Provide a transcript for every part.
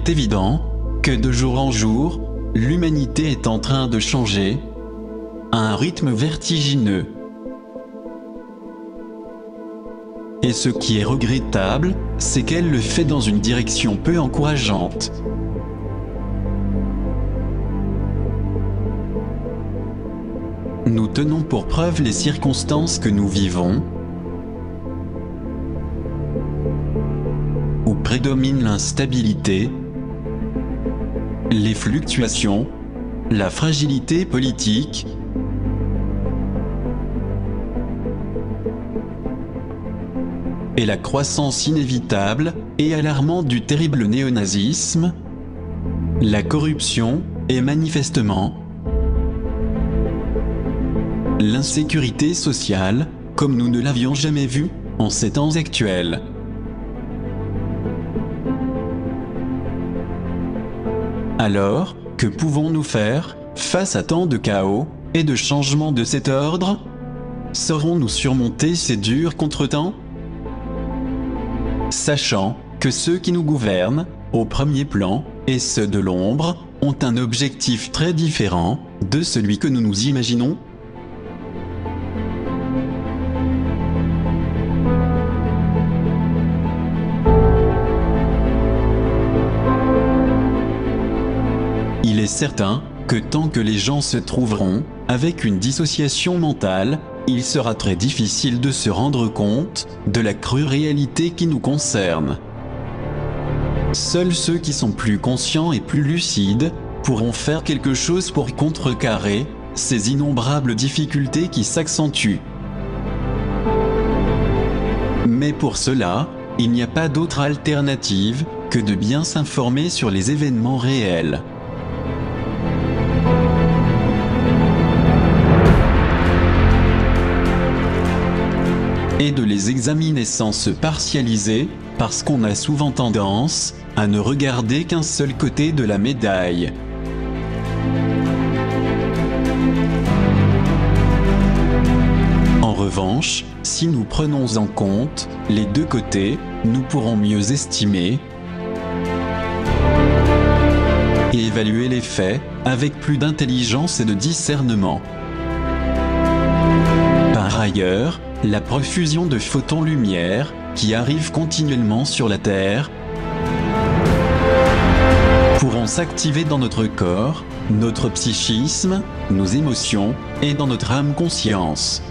est évident que de jour en jour, l'humanité est en train de changer à un rythme vertigineux. Et ce qui est regrettable, c'est qu'elle le fait dans une direction peu encourageante. Nous tenons pour preuve les circonstances que nous vivons, où prédomine l'instabilité, les fluctuations, la fragilité politique, et la croissance inévitable et alarmante du terrible néonazisme, la corruption et manifestement l'insécurité sociale, comme nous ne l'avions jamais vue en ces temps actuels. Alors, que pouvons-nous faire face à tant de chaos et de changements de cet ordre? Saurons-nous surmonter ces durs contretemps? Sachant que ceux qui nous gouvernent, au premier plan, et ceux de l'ombre, ont un objectif très différent de celui que nous nous imaginons? Il est certain que tant que les gens se trouveront avec une dissociation mentale, il sera très difficile de se rendre compte de la crue réalité qui nous concerne. Seuls ceux qui sont plus conscients et plus lucides pourront faire quelque chose pour contrecarrer ces innombrables difficultés qui s'accentuent. Mais pour cela, il n'y a pas d'autre alternative que de bien s'informer sur les événements réels. Et de les examiner sans se partialiser, parce qu'on a souvent tendance à ne regarder qu'un seul côté de la médaille. En revanche, si nous prenons en compte les deux côtés, nous pourrons mieux estimer et évaluer les faits avec plus d'intelligence et de discernement. Par ailleurs, la profusion de photons-lumière qui arrivent continuellement sur la Terre pourront s'activer dans notre corps, notre psychisme, nos émotions et dans notre âme-conscience.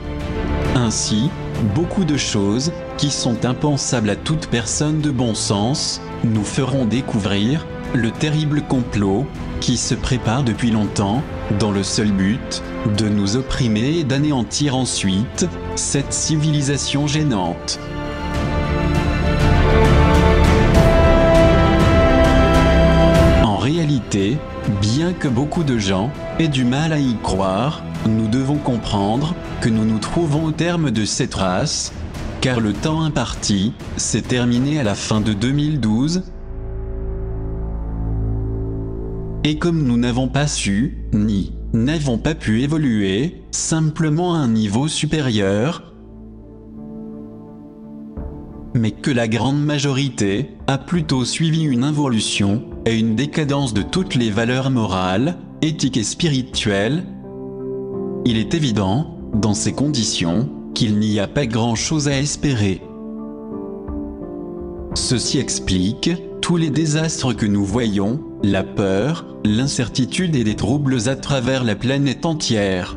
Ainsi, beaucoup de choses qui sont impensables à toute personne de bon sens nous feront découvrir le terrible complot qui se prépare depuis longtemps dans le seul but de nous opprimer et d'anéantir ensuite cette civilisation gênante. En réalité, bien que beaucoup de gens aient du mal à y croire, nous devons comprendre que nous nous trouvons au terme de cette race, car le temps imparti s'est terminé à la fin de 2012. Et comme nous n'avons pas su, ni n'avons pas pu évoluer simplement à un niveau supérieur, mais que la grande majorité a plutôt suivi une involution et une décadence de toutes les valeurs morales, éthiques et spirituelles, il est évident, dans ces conditions, qu'il n'y a pas grand-chose à espérer. Ceci explique tous les désastres que nous voyons, la peur, l'incertitude et des troubles à travers la planète entière.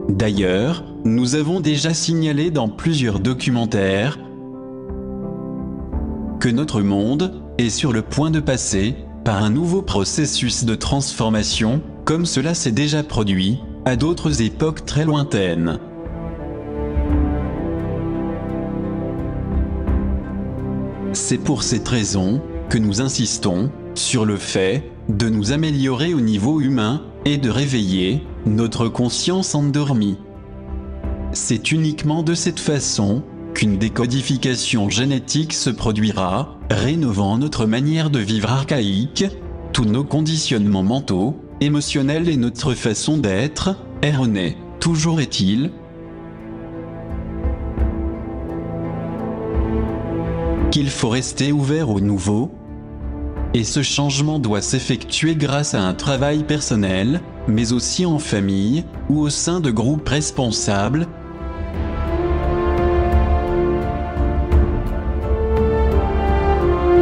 D'ailleurs, nous avons déjà signalé dans plusieurs documentaires que notre monde est sur le point de passer par un nouveau processus de transformation, comme cela s'est déjà produit à d'autres époques très lointaines. C'est pour cette raison que nous insistons sur le fait de nous améliorer au niveau humain et de réveiller notre conscience endormie. C'est uniquement de cette façon qu'une décodification génétique se produira, rénovant notre manière de vivre archaïque, tous nos conditionnements mentaux, émotionnels et notre façon d'être erronée. Toujours est-il qu'il faut rester ouvert au nouveau. Et ce changement doit s'effectuer grâce à un travail personnel, mais aussi en famille, ou au sein de groupes responsables.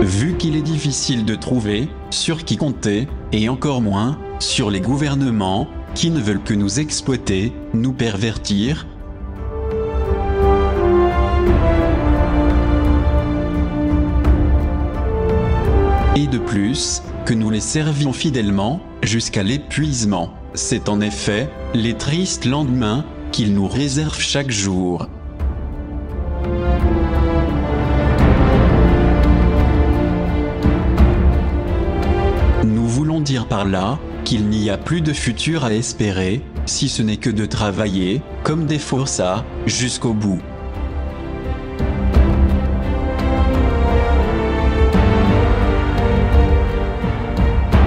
Vu qu'il est difficile de trouver sur qui compter, et encore moins sur les gouvernements, qui ne veulent que nous exploiter, nous pervertir, et de plus, que nous les servions fidèlement, jusqu'à l'épuisement. C'est en effet les tristes lendemains qu'ils nous réservent chaque jour. Nous voulons dire par là qu'il n'y a plus de futur à espérer, si ce n'est que de travailler, comme des forçats, jusqu'au bout.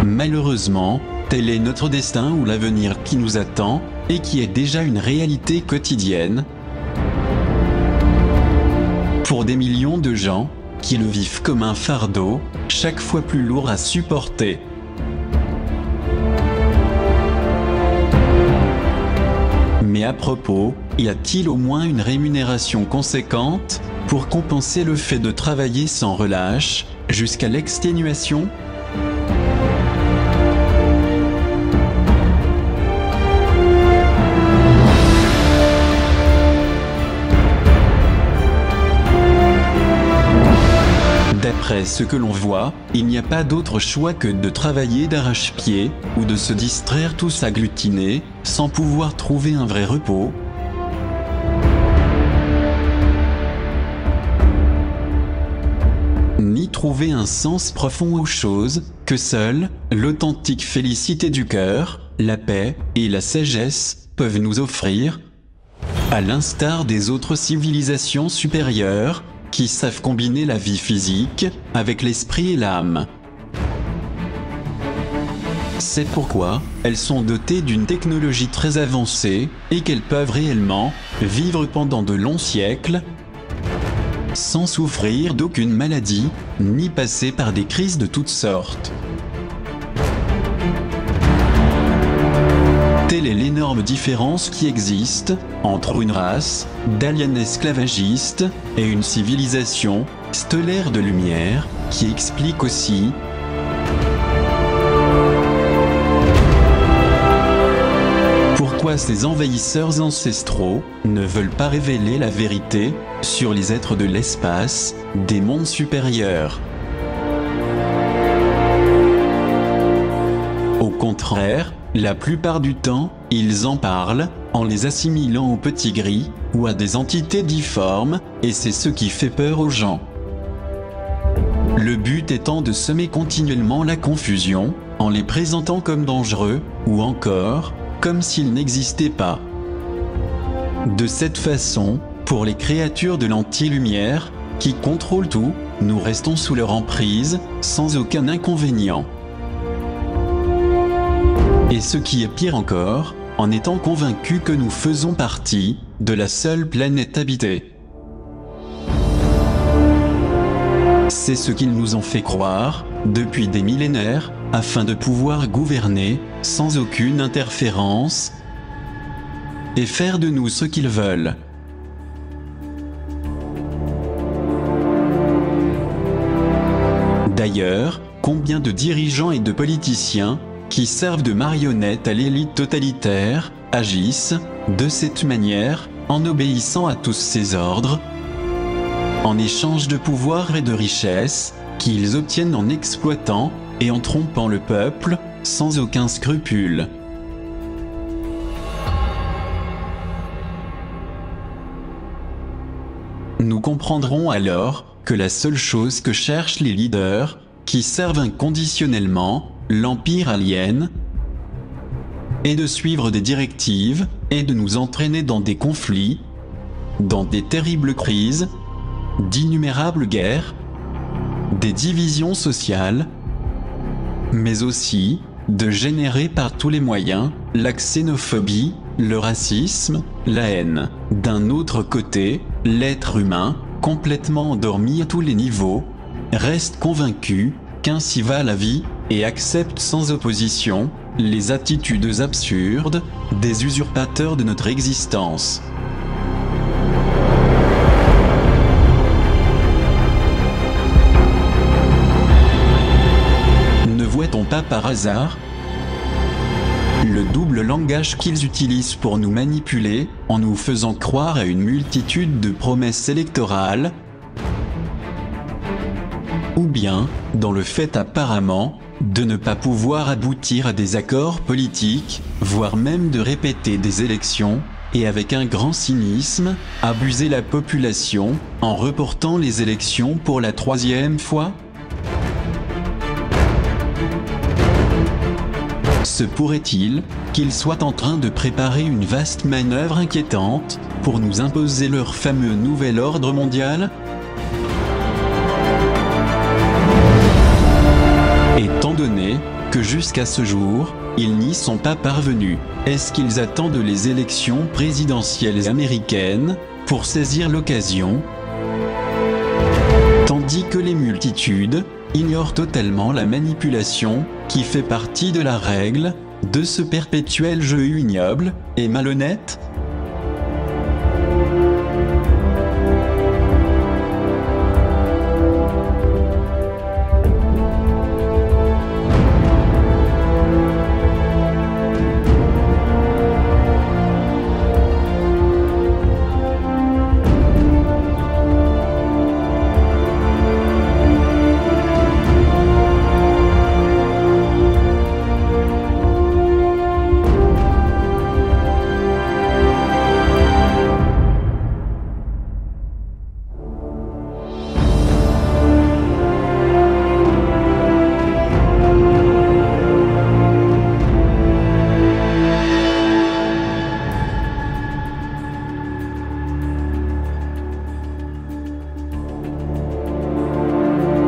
Malheureusement, tel est notre destin ou l'avenir qui nous attend, et qui est déjà une réalité quotidienne. Pour des millions de gens, qui le vivent comme un fardeau, chaque fois plus lourd à supporter. Mais à propos, y a-t-il au moins une rémunération conséquente, pour compenser le fait de travailler sans relâche, jusqu'à l'exténuation ? D'après ce que l'on voit, il n'y a pas d'autre choix que de travailler d'arrache-pied, ou de se distraire tous agglutinés, sans pouvoir trouver un vrai repos. Ni trouver un sens profond aux choses, que seule l'authentique félicité du cœur, la paix et la sagesse peuvent nous offrir, à l'instar des autres civilisations supérieures, qui savent combiner la vie physique avec l'esprit et l'âme. C'est pourquoi elles sont dotées d'une technologie très avancée et qu'elles peuvent réellement vivre pendant de longs siècles sans souffrir d'aucune maladie, ni passer par des crises de toutes sortes. Telle est l'énorme différence qui existe entre une race d'aliens esclavagistes et une civilisation stellaire de lumière, qui explique aussi pourquoi ces envahisseurs ancestraux ne veulent pas révéler la vérité sur les êtres de l'espace, des mondes supérieurs. Au contraire, la plupart du temps, ils en parlent, en les assimilant aux petits gris, ou à des entités difformes, et c'est ce qui fait peur aux gens. Le but étant de semer continuellement la confusion, en les présentant comme dangereux, ou encore, comme s'ils n'existaient pas. De cette façon, pour les créatures de l'anti-lumière, qui contrôlent tout, nous restons sous leur emprise, sans aucun inconvénient. Et ce qui est pire encore, en étant convaincus que nous faisons partie de la seule planète habitée. C'est ce qu'ils nous ont fait croire, depuis des millénaires, afin de pouvoir gouverner, sans aucune interférence, et faire de nous ce qu'ils veulent. D'ailleurs, combien de dirigeants et de politiciens qui servent de marionnettes à l'élite totalitaire, agissent, de cette manière, en obéissant à tous ces ordres, en échange de pouvoir et de richesses, qu'ils obtiennent en exploitant et en trompant le peuple, sans aucun scrupule. Nous comprendrons alors que la seule chose que cherchent les leaders, qui servent inconditionnellement l'empire alien, est de suivre des directives et de nous entraîner dans des conflits, dans des terribles crises, d'innumérables guerres, des divisions sociales, mais aussi de générer par tous les moyens la xénophobie, le racisme, la haine. D'un autre côté, l'être humain, complètement endormi à tous les niveaux, reste convaincu qu'ainsi va la vie, et accepte sans opposition les attitudes absurdes des usurpateurs de notre existence. Ne voit-on pas par hasard le double langage qu'ils utilisent pour nous manipuler, en nous faisant croire à une multitude de promesses électorales, ou bien dans le fait apparemment de ne pas pouvoir aboutir à des accords politiques, voire même de répéter des élections, et avec un grand cynisme, abuser la population en reportant les élections pour la 3e fois? Se pourrait-il qu'ils soient en train de préparer une vaste manœuvre inquiétante pour nous imposer leur fameux nouvel ordre mondial? Étant donné que jusqu'à ce jour, ils n'y sont pas parvenus, est-ce qu'ils attendent les élections présidentielles américaines pour saisir l'occasion? Tandis que les multitudes ignorent totalement la manipulation qui fait partie de la règle de ce perpétuel jeu ignoble et malhonnête?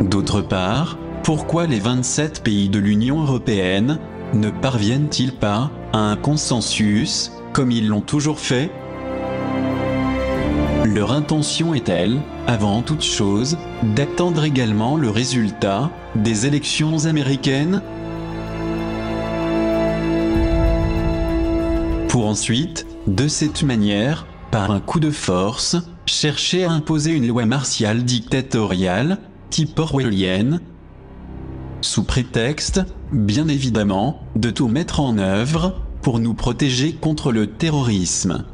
D'autre part, pourquoi les 27 pays de l'Union européenne ne parviennent-ils pas à un consensus, comme ils l'ont toujours fait? Leur intention est-elle, avant toute chose, d'attendre également le résultat des élections américaines? Pour ensuite, de cette manière, par un coup de force, chercher à imposer une loi martiale dictatoriale, type orwellienne, sous prétexte, bien évidemment, de tout mettre en œuvre pour nous protéger contre le terrorisme.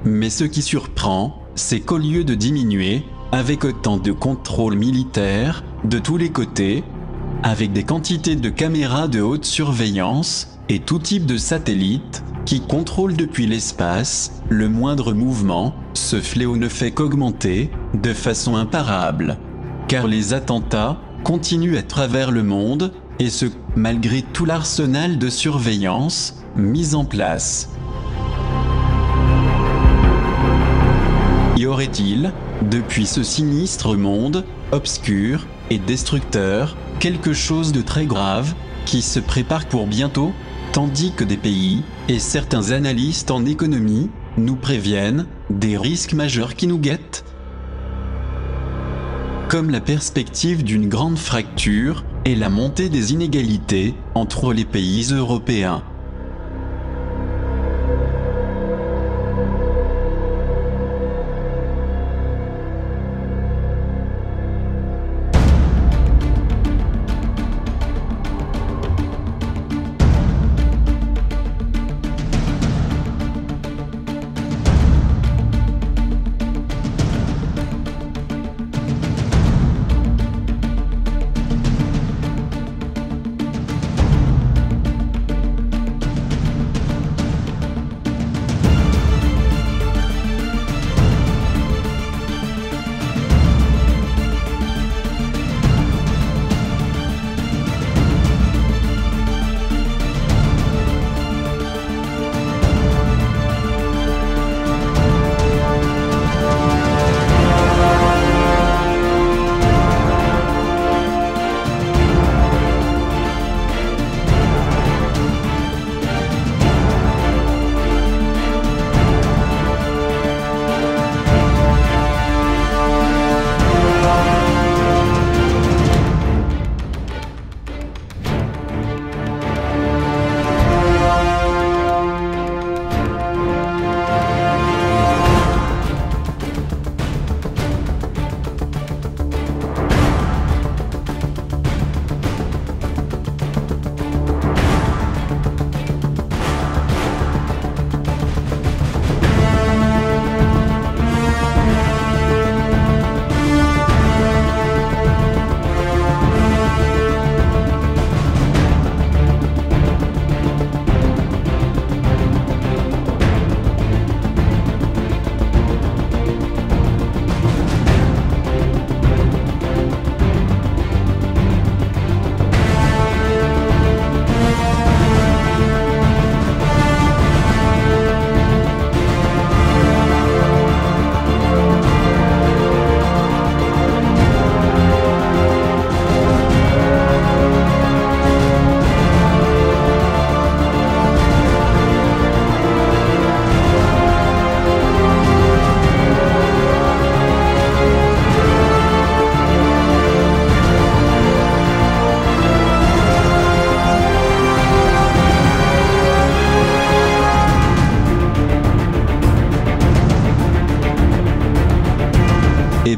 Mais ce qui surprend, c'est qu'au lieu de diminuer, avec autant de contrôle militaire de tous les côtés, avec des quantités de caméras de haute surveillance et tout type de satellites qui contrôlent depuis l'espace le moindre mouvement, ce fléau ne fait qu'augmenter de façon imparable. Car les attentats continuent à travers le monde, et ce, malgré tout l'arsenal de surveillance mis en place. Y aurait-il, depuis ce sinistre monde, obscur et destructeur, quelque chose de très grave qui se prépare pour bientôt, tandis que des pays et certains analystes en économie nous préviennent des risques majeurs qui nous guettent? Comme la perspective d'une grande fracture et la montée des inégalités entre les pays européens.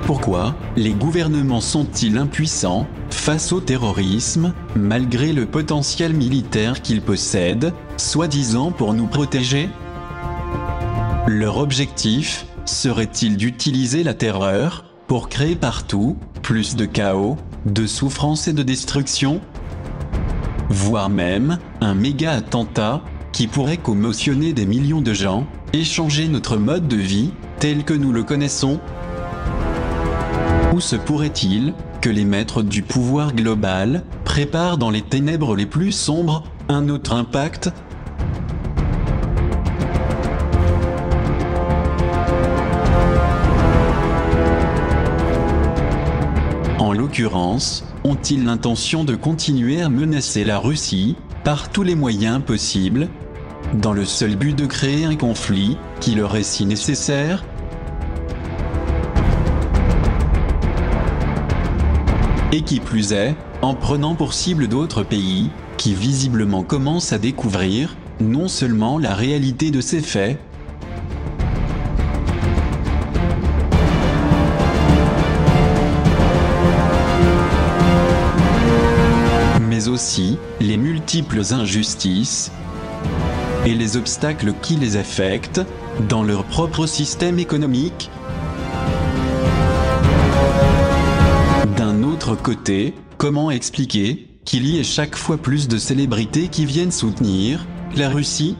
Pourquoi les gouvernements sont-ils impuissants face au terrorisme, malgré le potentiel militaire qu'ils possèdent, soi-disant pour nous protéger? Leur objectif serait-il d'utiliser la terreur pour créer partout plus de chaos, de souffrance et de destruction? Voire même un méga attentat qui pourrait commotionner des millions de gens et changer notre mode de vie tel que nous le connaissons? Ou se pourrait-il que les maîtres du pouvoir global préparent dans les ténèbres les plus sombres un autre impact? En l'occurrence, ont-ils l'intention de continuer à menacer la Russie par tous les moyens possibles, dans le seul but de créer un conflit qui leur est si nécessaire? Et qui plus est, en prenant pour cible d'autres pays, qui visiblement commencent à découvrir non seulement la réalité de ces faits, mais aussi les multiples injustices et les obstacles qui les affectent dans leur propre système économique. D'un autre côté, comment expliquer qu'il y ait chaque fois plus de célébrités qui viennent soutenir la Russie?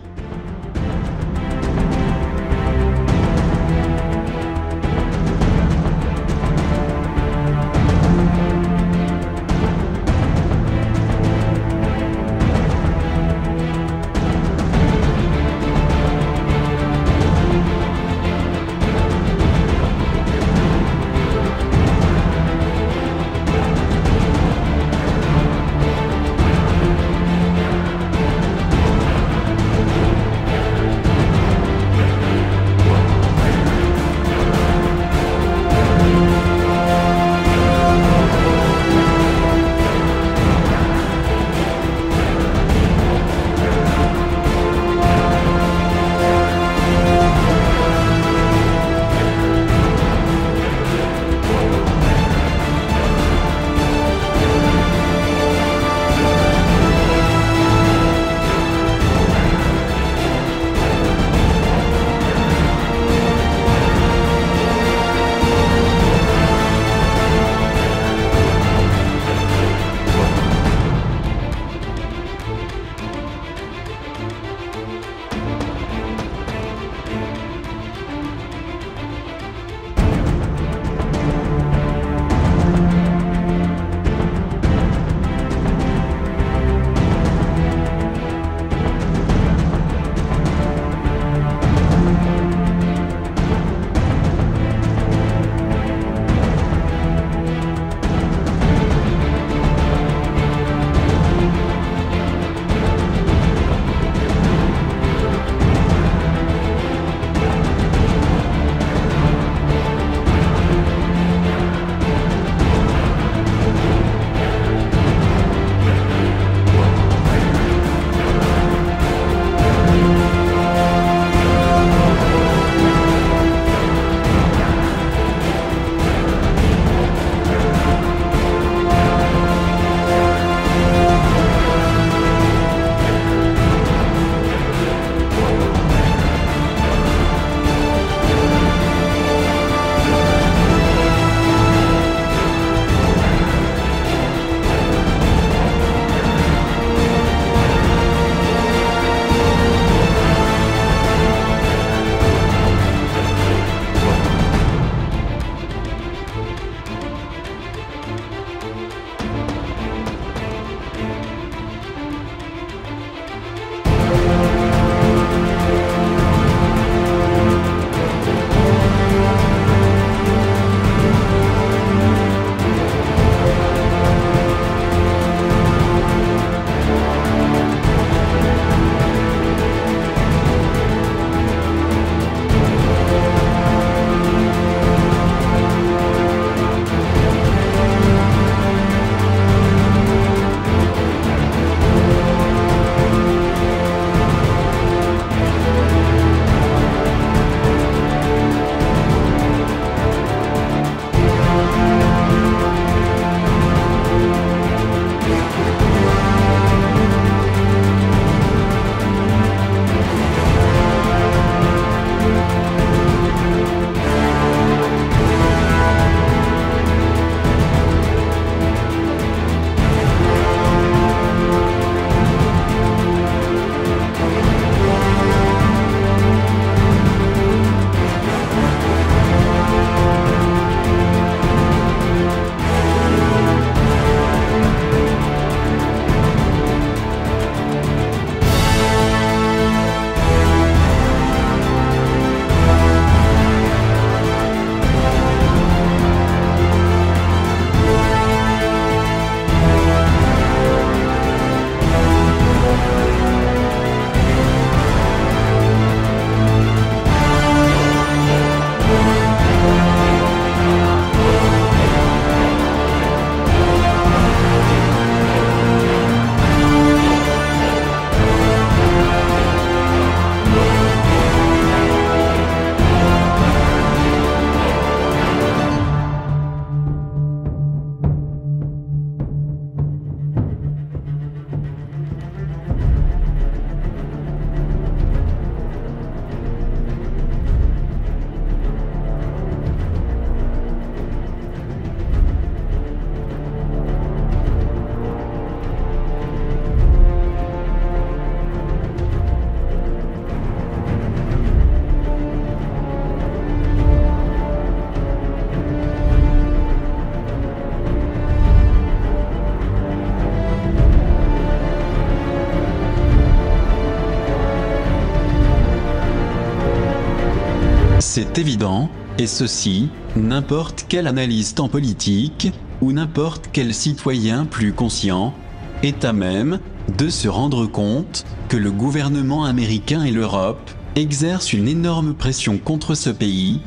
C'est évident, et ceci, n'importe quel analyste en politique, ou n'importe quel citoyen plus conscient, est à même de se rendre compte que le gouvernement américain et l'Europe exercent une énorme pression contre ce pays,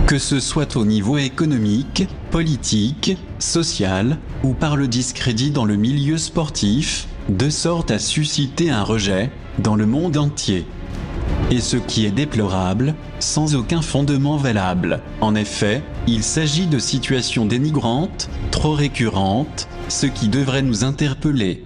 que ce soit au niveau économique, politique, social, ou par le discrédit dans le milieu sportif, de sorte à susciter un rejet dans le monde entier. Et ce qui est déplorable, sans aucun fondement valable. En effet, il s'agit de situations dénigrantes, trop récurrentes, ce qui devrait nous interpeller.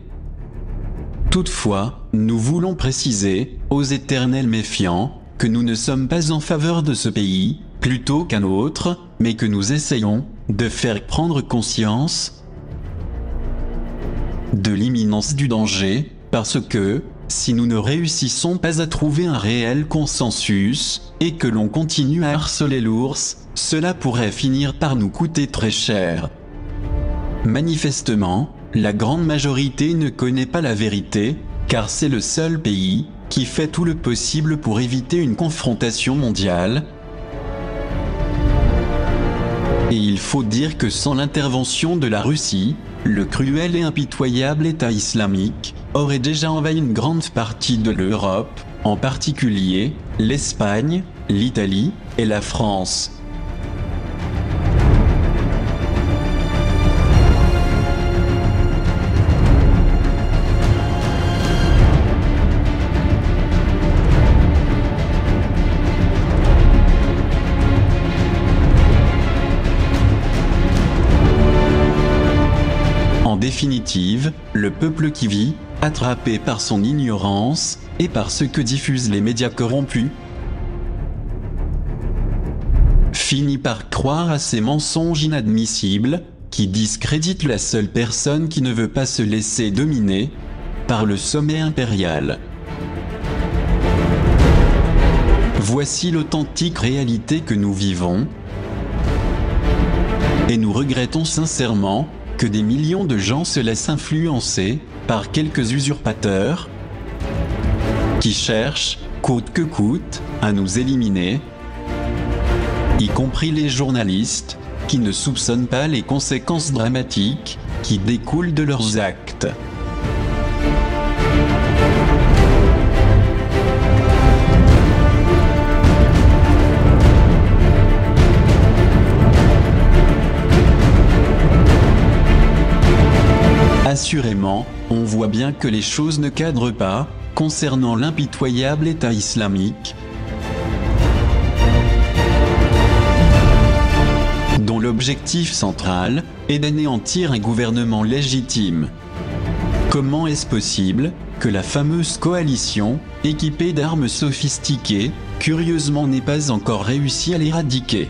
Toutefois, nous voulons préciser, aux éternels méfiants, que nous ne sommes pas en faveur de ce pays, plutôt qu'un autre, mais que nous essayons de faire prendre conscience de l'imminence du danger, parce que, si nous ne réussissons pas à trouver un réel consensus, et que l'on continue à harceler l'ours, cela pourrait finir par nous coûter très cher. Manifestement, la grande majorité ne connaît pas la vérité, car c'est le seul pays qui fait tout le possible pour éviter une confrontation mondiale. Et il faut dire que sans l'intervention de la Russie, le cruel et impitoyable État islamique aurait déjà envahi une grande partie de l'Europe, en particulier l'Espagne, l'Italie et la France. En définitive, le peuple qui vit, attrapé par son ignorance, et par ce que diffusent les médias corrompus, finit par croire à ces mensonges inadmissibles, qui discréditent la seule personne qui ne veut pas se laisser dominer par le sommet impérial. Voici l'authentique réalité que nous vivons, et nous regrettons sincèrement que des millions de gens se laissent influencer par quelques usurpateurs qui cherchent, coûte que coûte, à nous éliminer, y compris les journalistes, qui ne soupçonnent pas les conséquences dramatiques qui découlent de leurs actes. Assurément, on voit bien que les choses ne cadrent pas concernant l'impitoyable État islamique, dont l'objectif central est d'anéantir un gouvernement légitime. Comment est-ce possible que la fameuse coalition, équipée d'armes sophistiquées, curieusement n'ait pas encore réussi à l'éradiquer ?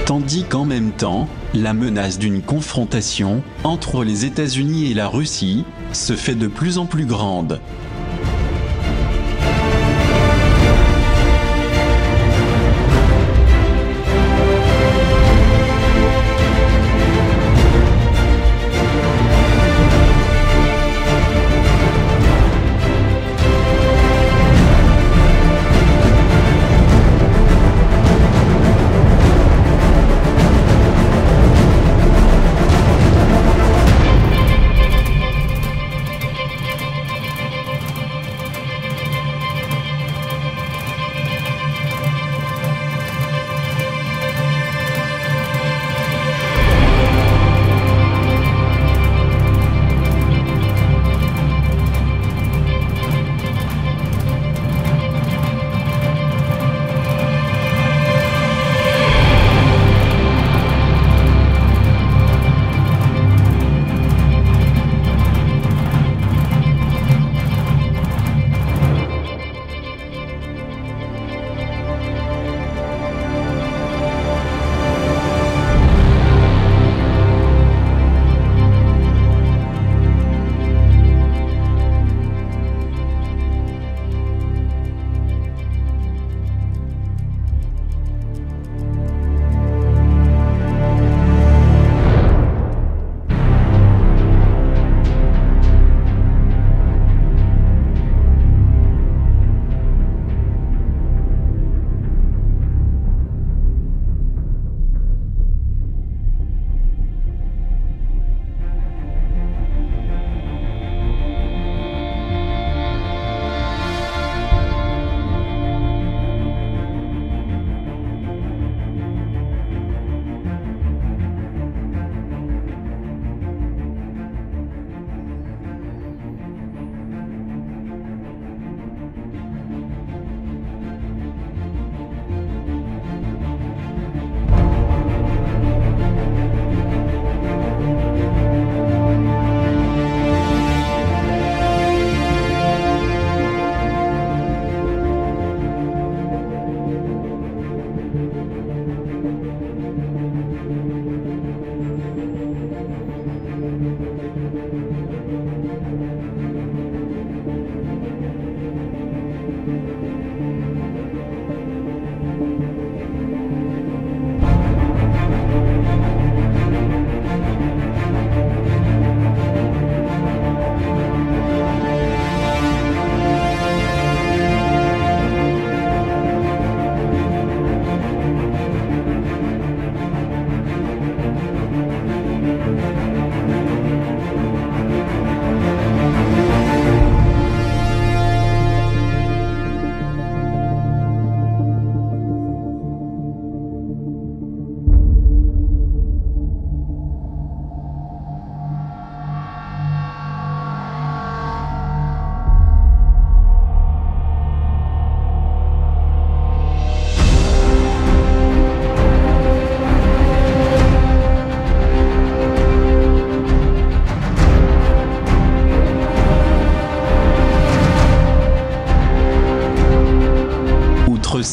Tandis qu'en même temps, la menace d'une confrontation entre les États-Unis et la Russie se fait de plus en plus grande.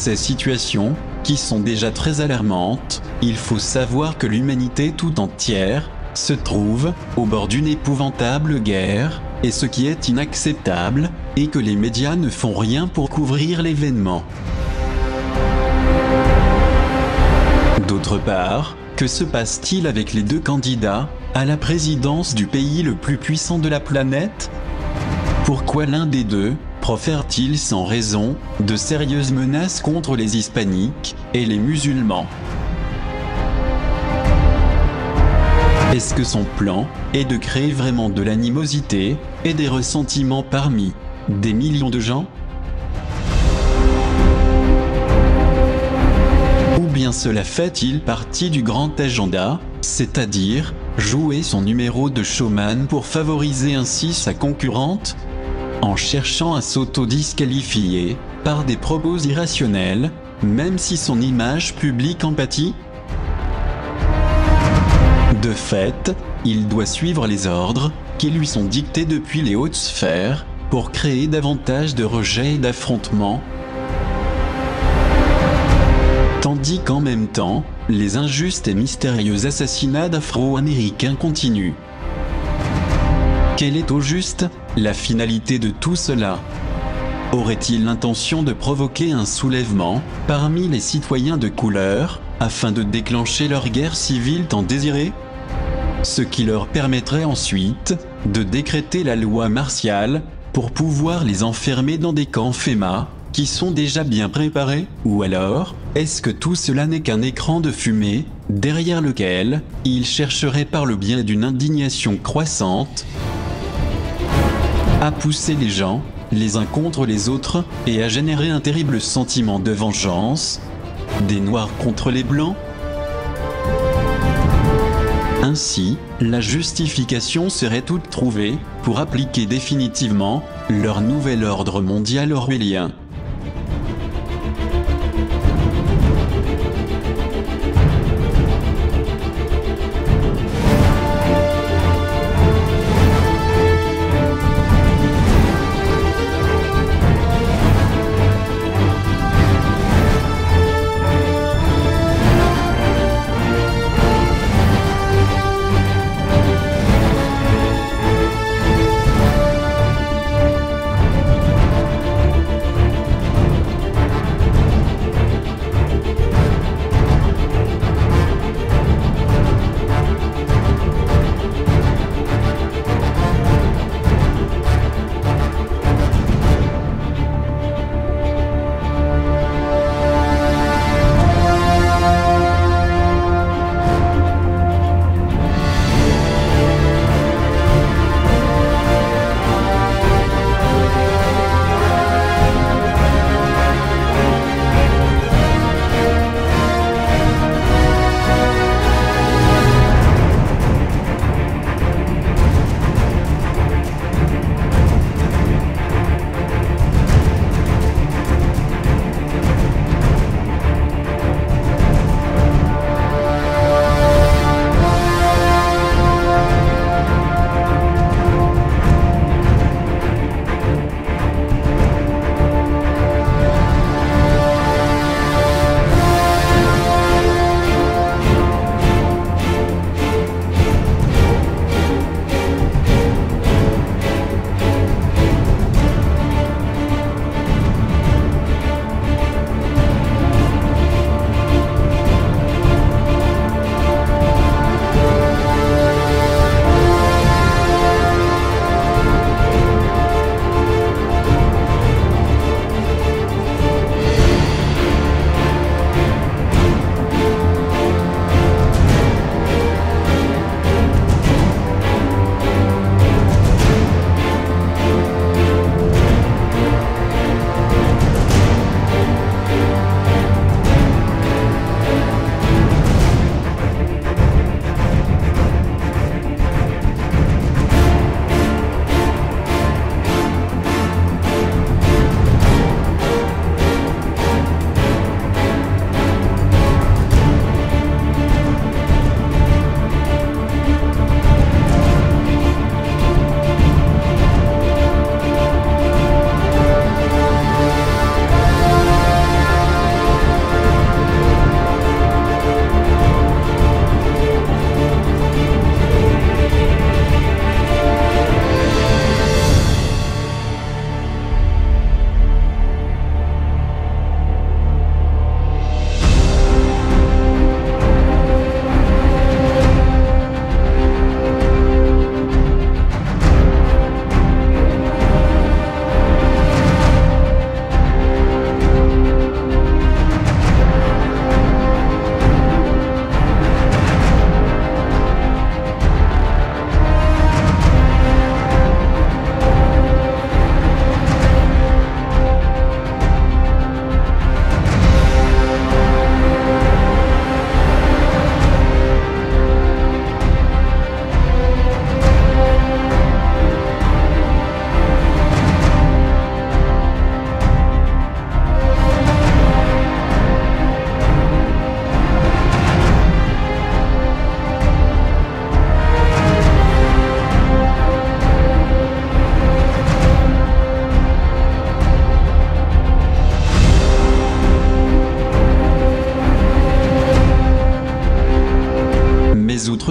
ces situations, qui sont déjà très alarmantes, il faut savoir que l'humanité tout entière se trouve au bord d'une épouvantable guerre, et ce qui est inacceptable est que les médias ne font rien pour couvrir l'événement. D'autre part, que se passe-t-il avec les deux candidats à la présidence du pays le plus puissant de la planète? Pourquoi l'un des deux profère-t-il sans raison de sérieuses menaces contre les hispaniques et les musulmans? Est-ce que son plan est de créer vraiment de l'animosité et des ressentiments parmi des millions de gens? Ou bien cela fait-il partie du grand agenda, c'est-à-dire jouer son numéro de showman pour favoriser ainsi sa concurrente, en cherchant à s'auto-disqualifier par des propos irrationnels, même si son image publique en pâtit? De fait, il doit suivre les ordres qui lui sont dictés depuis les hautes sphères pour créer davantage de rejet et d'affrontements, tandis qu'en même temps, les injustes et mystérieux assassinats d'Afro-Américains continuent. Quelle est au juste la finalité de tout cela? Aurait-il l'intention de provoquer un soulèvement parmi les citoyens de couleur afin de déclencher leur guerre civile tant désirée? Ce qui leur permettrait ensuite de décréter la loi martiale pour pouvoir les enfermer dans des camps FEMA qui sont déjà bien préparés? Ou alors, est-ce que tout cela n'est qu'un écran de fumée derrière lequel ils chercheraient par le biais d'une indignation croissante à pousser les gens les uns contre les autres et à générer un terrible sentiment de vengeance, des Noirs contre les Blancs? Ainsi, la justification serait toute trouvée pour appliquer définitivement leur nouvel ordre mondial orwellien.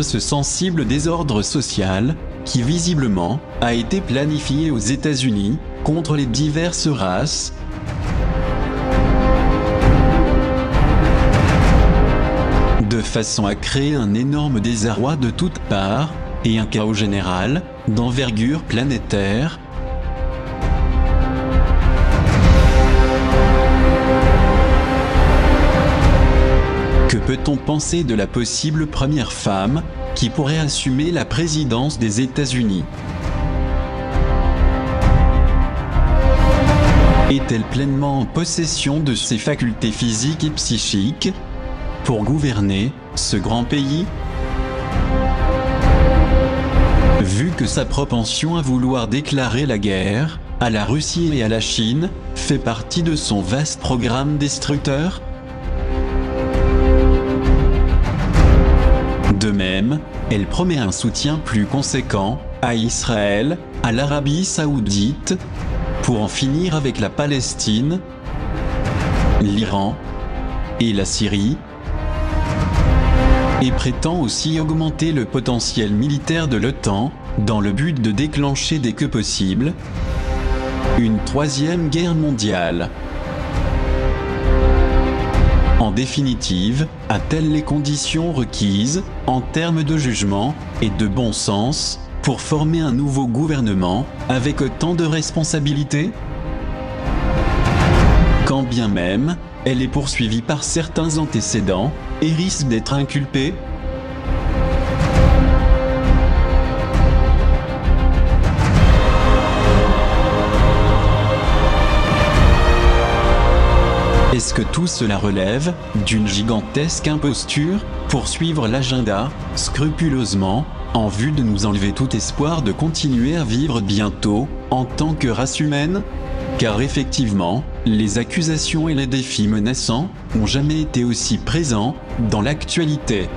ce sensible désordre social, qui visiblement a été planifié aux États-Unis contre les diverses races, de façon à créer un énorme désarroi de toutes parts et un chaos général d'envergure planétaire. Que peut-on penser de la possible première femme qui pourrait assumer la présidence des États-Unis? Est-elle pleinement en possession de ses facultés physiques et psychiques pour gouverner ce grand pays? Vu que sa propension à vouloir déclarer la guerre à la Russie et à la Chine fait partie de son vaste programme destructeur? De même, elle promet un soutien plus conséquent à Israël, à l'Arabie Saoudite, pour en finir avec la Palestine, l'Iran et la Syrie, et prétend aussi augmenter le potentiel militaire de l'OTAN dans le but de déclencher dès que possible une troisième guerre mondiale. En définitive, a-t-elle les conditions requises, en termes de jugement et de bon sens, pour former un nouveau gouvernement avec autant de responsabilités? Quand bien même, elle est poursuivie par certains antécédents et risque d'être inculpée? Est-ce que tout cela relève d'une gigantesque imposture pour suivre l'agenda scrupuleusement en vue de nous enlever tout espoir de continuer à vivre bientôt en tant que race humaine? Car effectivement, les accusations et les défis menaçants n'ont jamais été aussi présents dans l'actualité.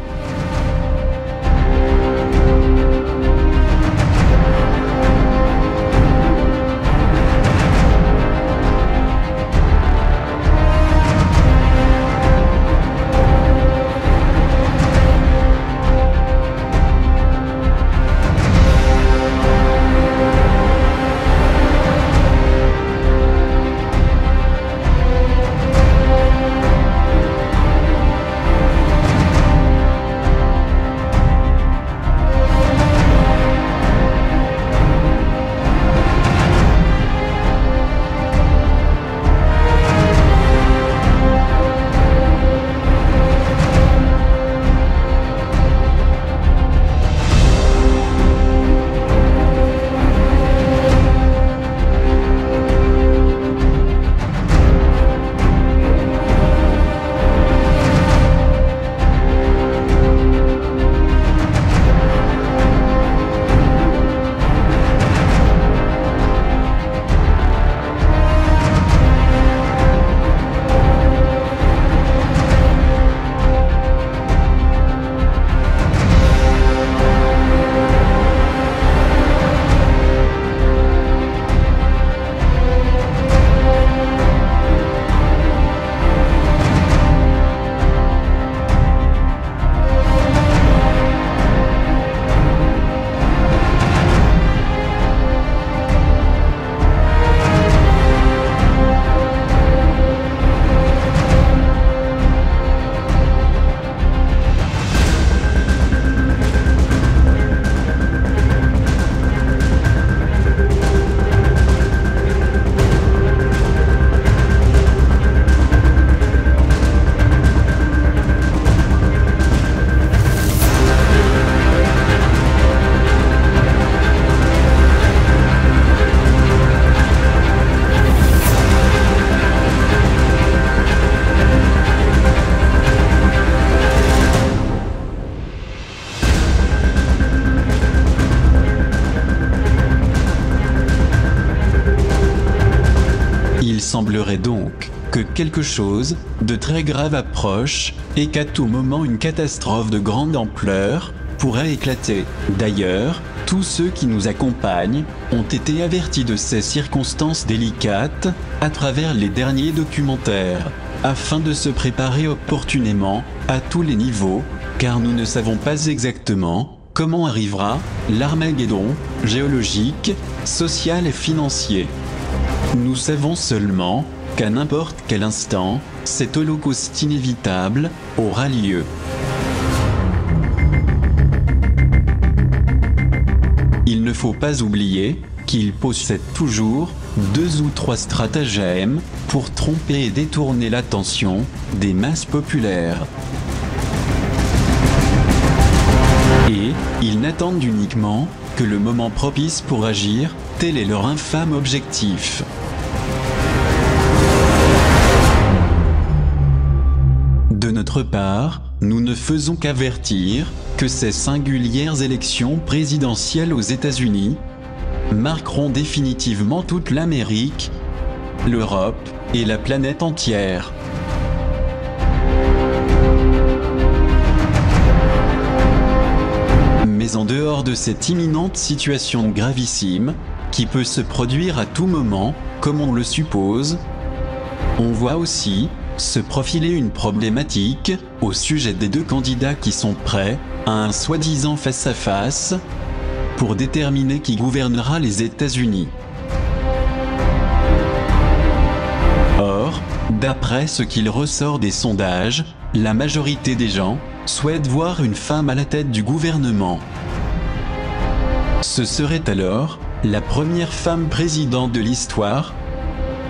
semblerait donc que quelque chose de très grave approche et qu'à tout moment une catastrophe de grande ampleur pourrait éclater. D'ailleurs, tous ceux qui nous accompagnent ont été avertis de ces circonstances délicates à travers les derniers documentaires, afin de se préparer opportunément à tous les niveaux, car nous ne savons pas exactement comment arrivera l'Armageddon géologique, social et financier. Nous savons seulement qu'à n'importe quel instant, cet holocauste inévitable aura lieu. Il ne faut pas oublier qu'il possède toujours 2 ou 3 stratagèmes pour tromper et détourner l'attention des masses populaires. Et ils n'attendent uniquement que le moment propice pour agir, tel est leur infâme objectif. De notre part, nous ne faisons qu'avertir que ces singulières élections présidentielles aux États-Unis marqueront définitivement toute l'Amérique, l'Europe et la planète entière. Mais en dehors de cette imminente situation gravissime, qui peut se produire à tout moment, comme on le suppose, on voit aussi se profiler une problématique au sujet des 2 candidats qui sont prêts à un soi-disant face-à-face pour déterminer qui gouvernera les États-Unis. Or, d'après ce qu'il ressort des sondages, la majorité des gens souhaitent voir une femme à la tête du gouvernement. Ce serait alors la première femme présidente de l'histoire,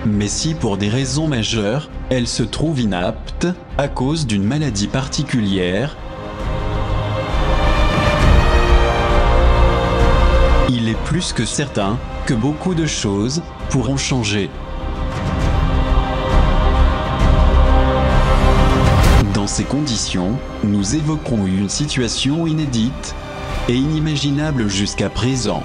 mais si pour des raisons majeures, elle se trouve inapte à cause d'une maladie particulière, il est plus que certain que beaucoup de choses pourront changer. Dans ces conditions, nous évoquerons une situation inédite et inimaginable jusqu'à présent.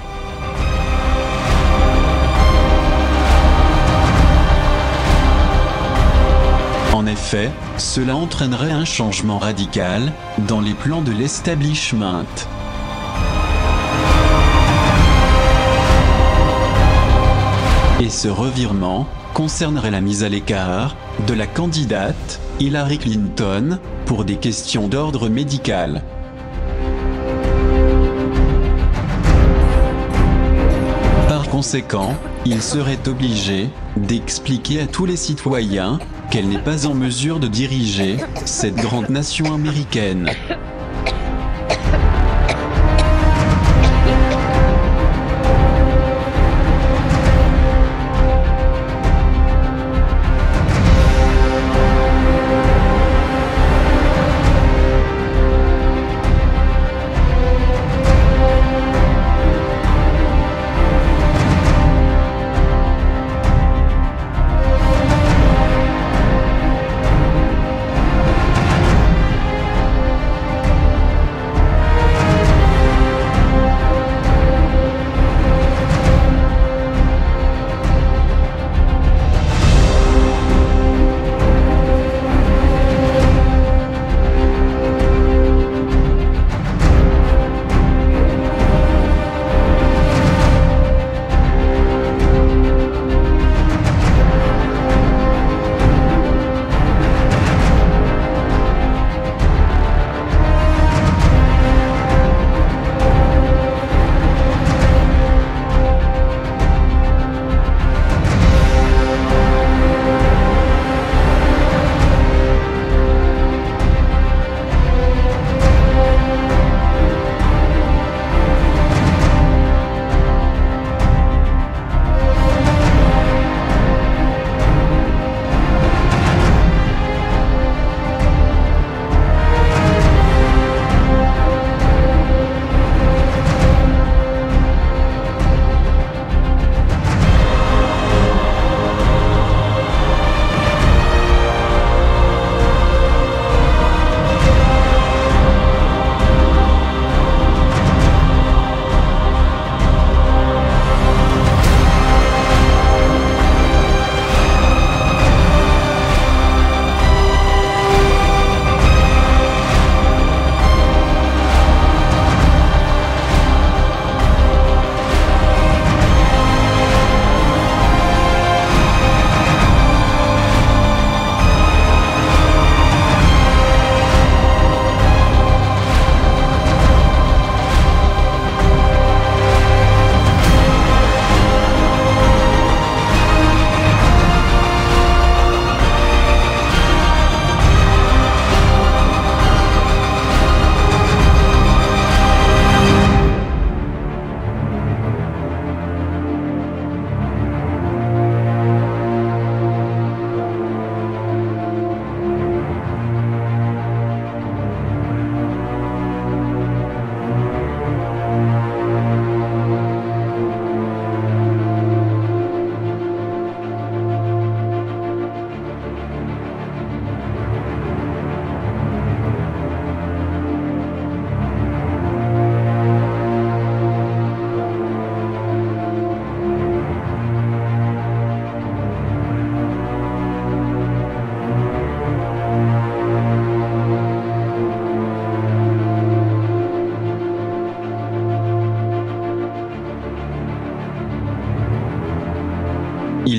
En effet, cela entraînerait un changement radical dans les plans de l'establishment. Et ce revirement concernerait la mise à l'écart de la candidate Hillary Clinton pour des questions d'ordre médical. Par conséquent, il serait obligé d'expliquer à tous les citoyens qu'elle n'est pas en mesure de diriger cette grande nation américaine.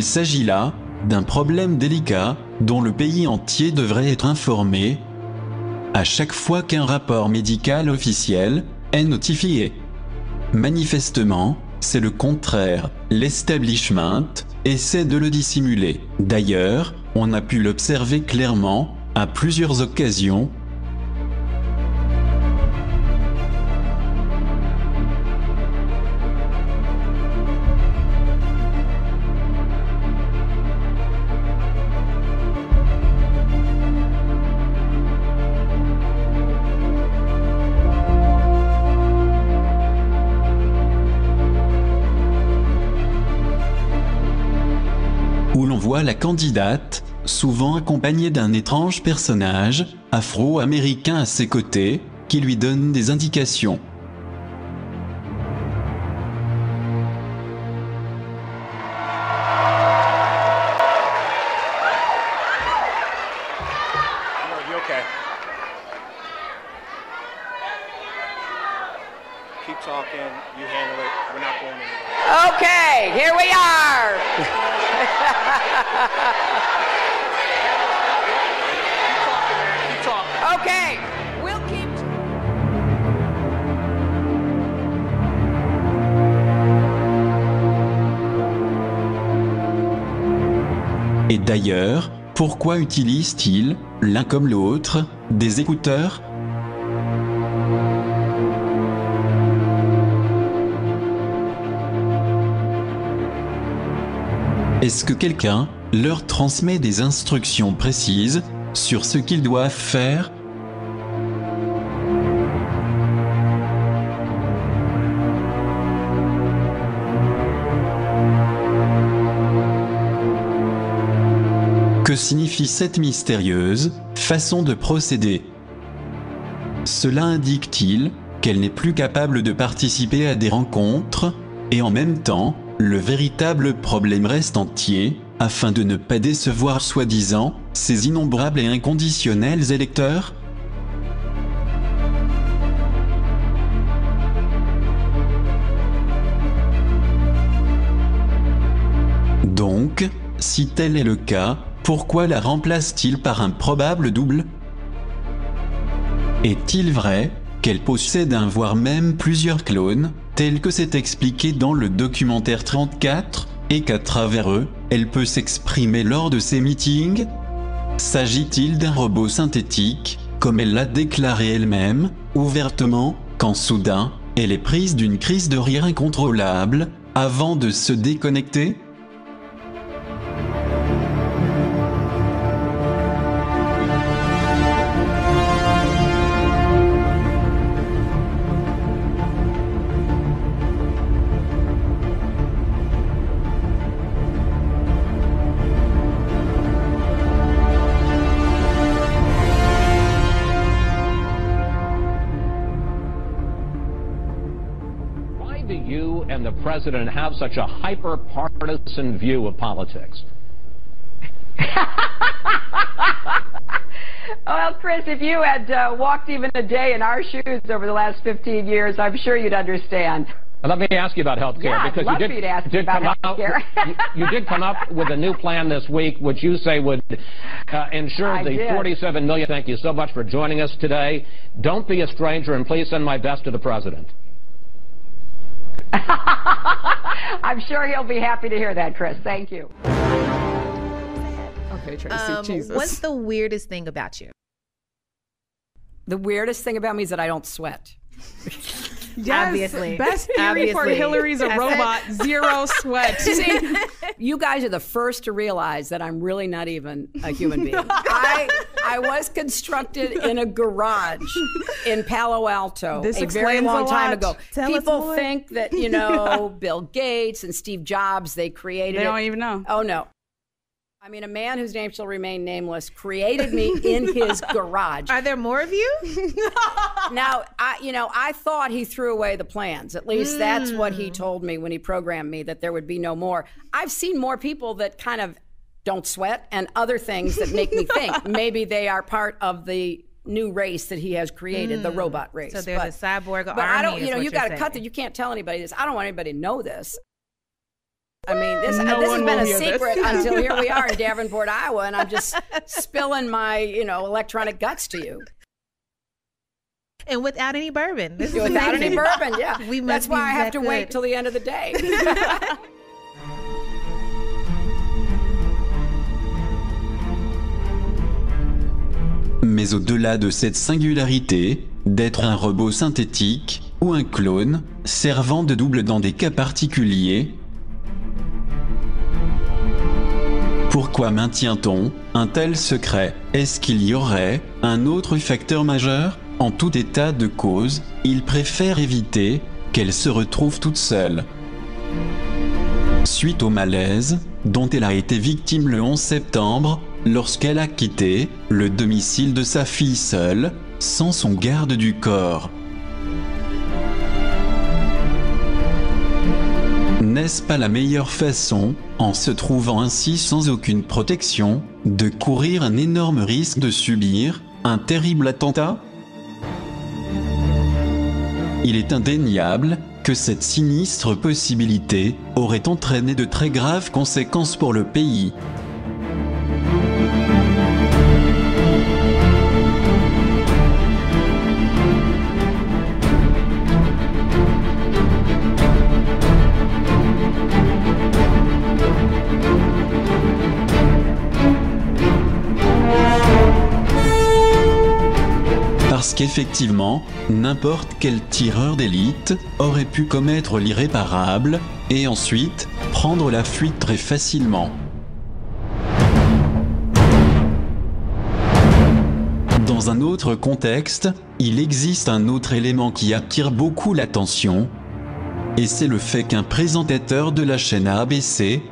Il s'agit là d'un problème délicat dont le pays entier devrait être informé à chaque fois qu'un rapport médical officiel est notifié. Manifestement, c'est le contraire. L'establishment essaie de le dissimuler. D'ailleurs, on a pu l'observer clairement à plusieurs occasions. Où l'on voit la candidate, souvent accompagnée d'un étrange personnage afro-américain à ses côtés, qui lui donne des indications. Okay, here we are. Okay, we'll keep. Et d'ailleurs, pourquoi utilisent-ils, l'un comme l'autre, des écouteurs ? Est-ce que quelqu'un leur transmet des instructions précises sur ce qu'ils doivent faire ? Que signifie cette mystérieuse façon de procéder ? Cela indique-t-il qu'elle n'est plus capable de participer à des rencontres, et en même temps, le véritable problème reste entier, afin de ne pas décevoir soi-disant ses innombrables et inconditionnels électeurs ? Donc, si tel est le cas, pourquoi la remplace-t-il par un probable double ? Est-il vrai qu'elle possède un voire même plusieurs clones, tel que c'est expliqué dans le documentaire 34, et qu'à travers eux, elle peut s'exprimer lors de ses meetings ? S'agit-il d'un robot synthétique, comme elle l'a déclaré elle-même, ouvertement, quand soudain, elle est prise d'une crise de rire incontrôlable, avant de se déconnecter ? Do you and the president have such a hyper-partisan view of politics? Well, Chris, if you had walked even a day in our shoes over the last 15 years, I'm sure you'd understand. Let me ask you about health care. Yeah, I'd love for you to ask me about health care. You did come up with a new plan this week, which you say would ensure I the did. $47 million. Thank you so much for joining us today. Don't be a stranger, and please send my best to the president. I'm sure he'll be happy to hear that, Chris. Thank you. Okay, Tracy, Jesus. What's the weirdest thing about you? The weirdest thing about me is that I don't sweat. Yes, Obviously. best theory for Obviously. Hillary's a I said- robot, zero sweat. See, you guys are the first to realize that I'm really not even a human being. I was constructed in a garage in Palo Alto This a very explains long a time lot. ago. Tell us People more. think that, Bill Gates and Steve Jobs, they created They it. don't even know. Oh, no. I mean, a man whose name shall remain nameless created me in his garage. Are there more of you? Now, I thought he threw away the plans. At least that's what he told me when he programmed me, that there would be no more. I've seen more people that kind of don't sweat and other things that make me think maybe they are part of the new race that he has created, the robot race. So there's a cyborg but army. I don't, is what you you're got to saying. cut that. You can't tell anybody this. I don't want anybody to know this. I mean, this No has one been will a hear this. secret until here we are in Davenport, Iowa, and I'm just spilling my, electronic guts to you. And without any bourbon. This is Without amazing. any bourbon, yeah. We must That's why be I have that to wait good. till the end of the day. Mais au-delà de cette singularité, d'être un robot synthétique, ou un clone, servant de double dans des cas particuliers, pourquoi maintient-on un tel secret? Est-ce qu'il y aurait un autre facteur majeur? En tout état de cause, il préfère éviter qu'elle se retrouve toute seule. Suite au malaise dont elle a été victime le 11 septembre, lorsqu'elle a quitté le domicile de sa fille seule, sans son garde du corps. N'est-ce pas la meilleure façon, en se trouvant ainsi sans aucune protection, de courir un énorme risque de subir un terrible attentat? Il est indéniable que cette sinistre possibilité aurait entraîné de très graves conséquences pour le pays. Parce qu'effectivement, n'importe quel tireur d'élite aurait pu commettre l'irréparable et ensuite prendre la fuite très facilement. Dans un autre contexte, il existe un autre élément qui attire beaucoup l'attention, et c'est le fait qu'un présentateur de la chaîne ABC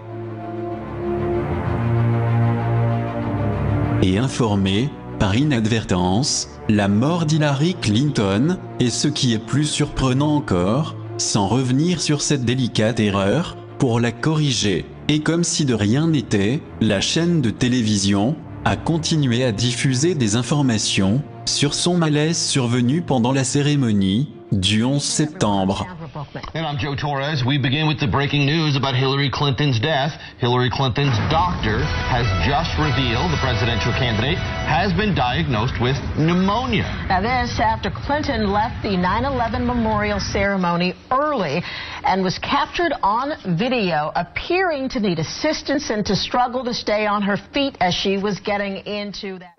ait informé, par inadvertance, la mort d'Hillary Clinton, et ce qui est plus surprenant encore, sans revenir sur cette délicate erreur, pour la corriger. Et comme si de rien n'était, la chaîne de télévision a continué à diffuser des informations sur son malaise survenu pendant la cérémonie du 11 septembre. And I'm Joe Torres. We begin with the breaking news about Hillary Clinton's death. Hillary Clinton's doctor has just revealed the presidential candidate has been diagnosed with pneumonia. Now this after Clinton left the 9/11 memorial ceremony early and was captured on video appearing to need assistance and to struggle to stay on her feet as she was getting into that.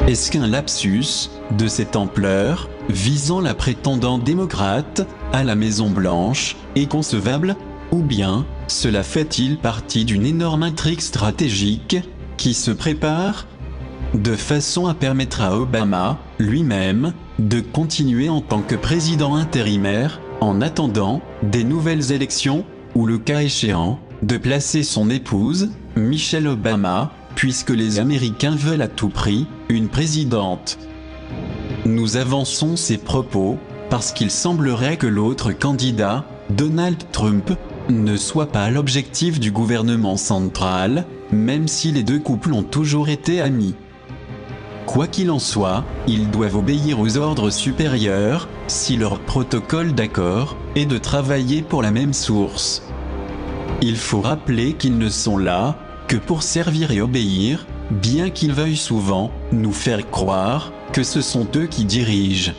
Est-ce qu'un lapsus de cette ampleur, visant la prétendante démocrate à la Maison-Blanche, est concevable? Ou bien, cela fait-il partie d'une énorme intrigue stratégique qui se prépare de façon à permettre à Obama, lui-même, de continuer en tant que président intérimaire, en attendant des nouvelles élections, ou le cas échéant, de placer son épouse, Michelle Obama, puisque les Américains veulent à tout prix une présidente. Nous avançons ces propos parce qu'il semblerait que l'autre candidat, Donald Trump, ne soit pas l'objectif du gouvernement central, même si les deux couples ont toujours été amis. Quoi qu'il en soit, ils doivent obéir aux ordres supérieurs, si leur protocole d'accord est de travailler pour la même source. Il faut rappeler qu'ils ne sont là que pour servir et obéir, bien qu'ils veuillent souvent nous faire croire que ce sont eux qui dirigent.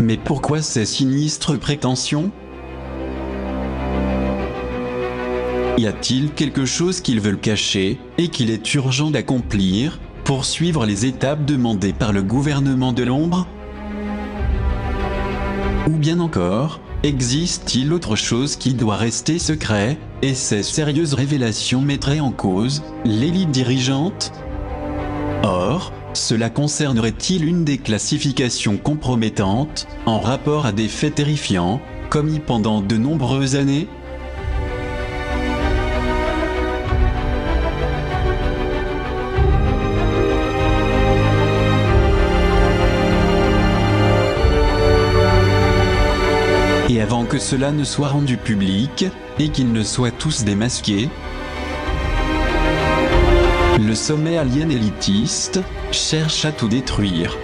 Mais pourquoi ces sinistres prétentions? Y a-t-il quelque chose qu'ils veulent cacher et qu'il est urgent d'accomplir pour suivre les étapes demandées par le gouvernement de l'ombre? Ou bien encore, existe-t-il autre chose qui doit rester secret, et ces sérieuses révélations mettraient en cause l'élite dirigeante? Or, cela concernerait-il une des classifications compromettantes, en rapport à des faits terrifiants, commis pendant de nombreuses années? Et avant que cela ne soit rendu public, et qu'ils ne soient tous démasqués, le sommet alien élitiste cherche à tout détruire.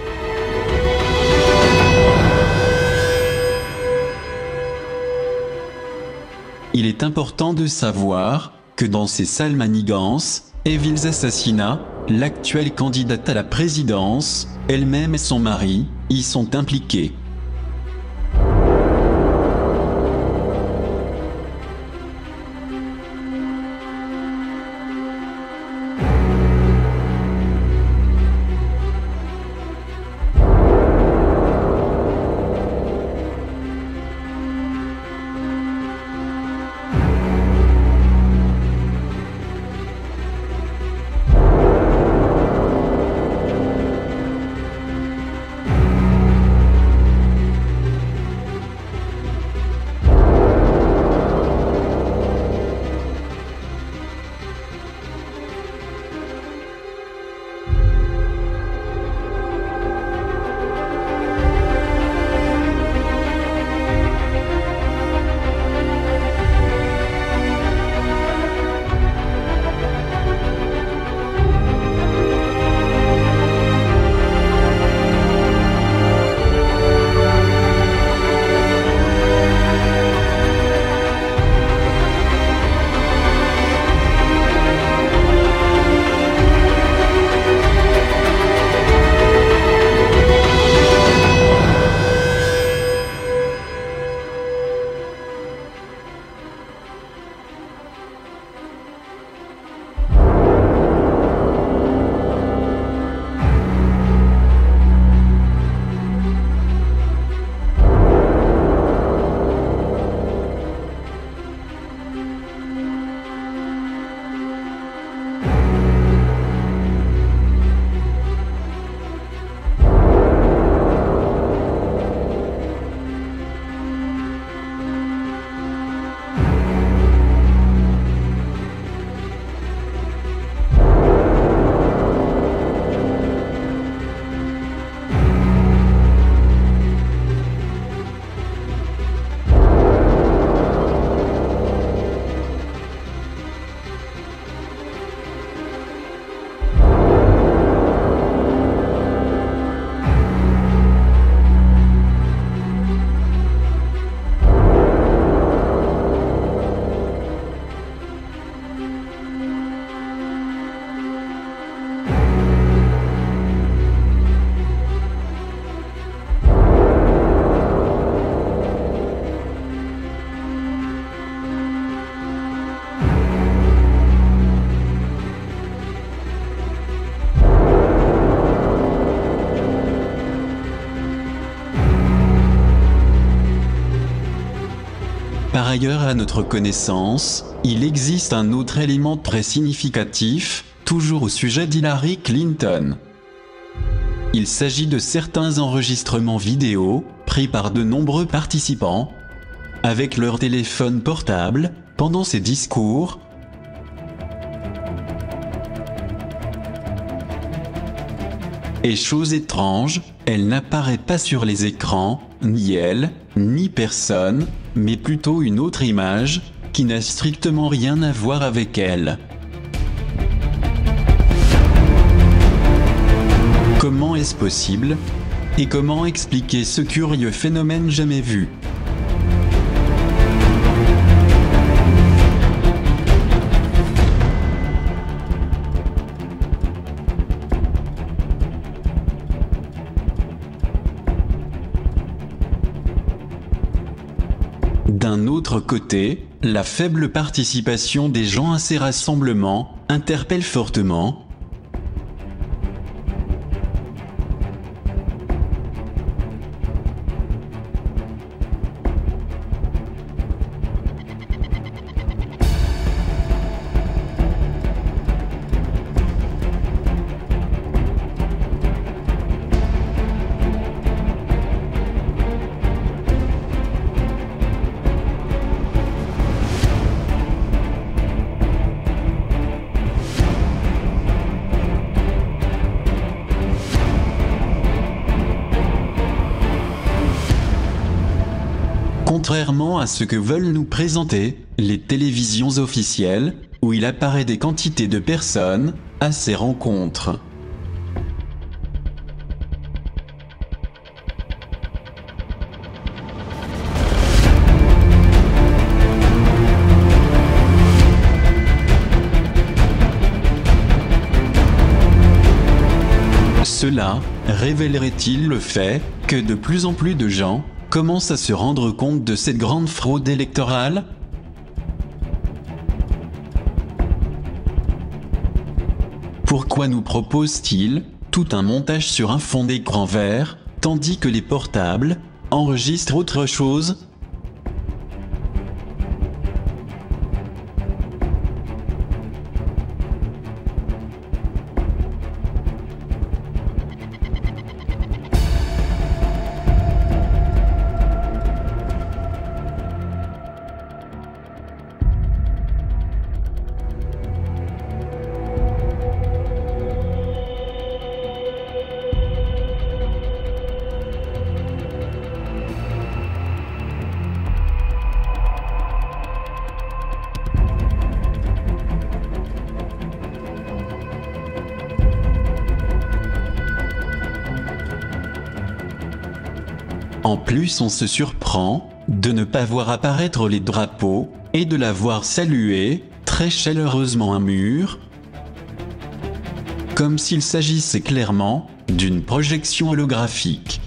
Il est important de savoir que dans ces sales manigances et vils assassinats, l'actuelle candidate à la présidence, elle-même et son mari, y sont impliqués. Par ailleurs, à notre connaissance, il existe un autre élément très significatif, toujours au sujet d'Hillary Clinton. Il s'agit de certains enregistrements vidéo, pris par de nombreux participants, avec leur téléphone portable, pendant ses discours. Et chose étrange, elle n'apparaît pas sur les écrans, ni elle, ni personne, mais plutôt une autre image, qui n'a strictement rien à voir avec elle. Comment est-ce possible? Et comment expliquer ce curieux phénomène jamais vu? l'autre côté, la faible participation des gens à ces rassemblements interpelle fortement. Contrairement à ce que veulent nous présenter les télévisions officielles, où il apparaît des quantités de personnes à ces rencontres. Cela révélerait-il le fait que de plus en plus de gens commencent à se rendre compte de cette grande fraude électorale? Pourquoi nous propose-t-il tout un montage sur un fond d'écran vert, tandis que les portables enregistrent autre chose? En plus, on se surprend de ne pas voir apparaître les drapeaux et de la voir saluer très chaleureusement un mur, comme s'il s'agissait clairement d'une projection holographique.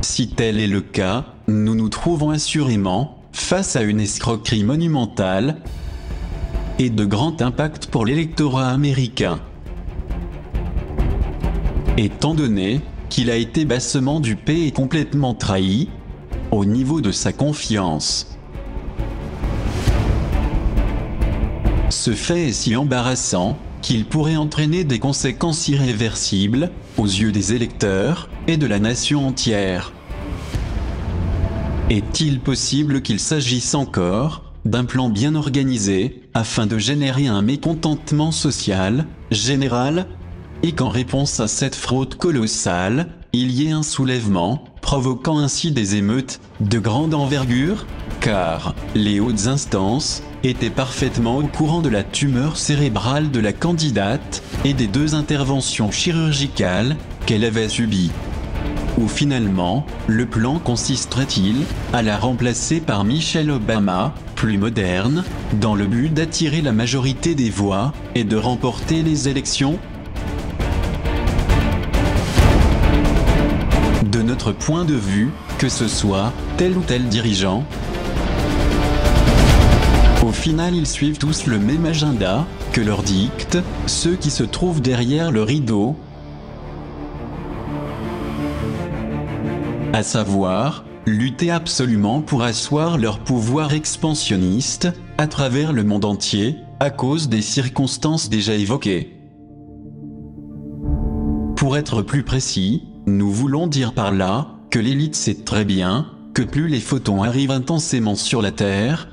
Si tel est le cas, nous nous trouvons assurément face à une escroquerie monumentale et de grand impact pour l'électorat américain. Étant donné qu'il a été bassement dupé et complètement trahi au niveau de sa confiance. Ce fait est si embarrassant qu'il pourrait entraîner des conséquences irréversibles aux yeux des électeurs et de la nation entière. Est-il possible qu'il s'agisse encore d'un plan bien organisé afin de générer un mécontentement social général et qu'en réponse à cette fraude colossale, il y ait un soulèvement, provoquant ainsi des émeutes de grande envergure, car les hautes instances étaient parfaitement au courant de la tumeur cérébrale de la candidate et des 2 interventions chirurgicales qu'elle avait subies. Ou finalement, le plan consisterait-il à la remplacer par Michelle Obama, plus moderne, dans le but d'attirer la majorité des voix et de remporter les élections? De notre point de vue, que ce soit tel ou tel dirigeant, au final ils suivent tous le même agenda que leur dictent ceux qui se trouvent derrière le rideau, à savoir lutter absolument pour asseoir leur pouvoir expansionniste à travers le monde entier à cause des circonstances déjà évoquées. Pour être plus précis, nous voulons dire par là que l'élite sait très bien que plus les photons arrivent intensément sur la Terre,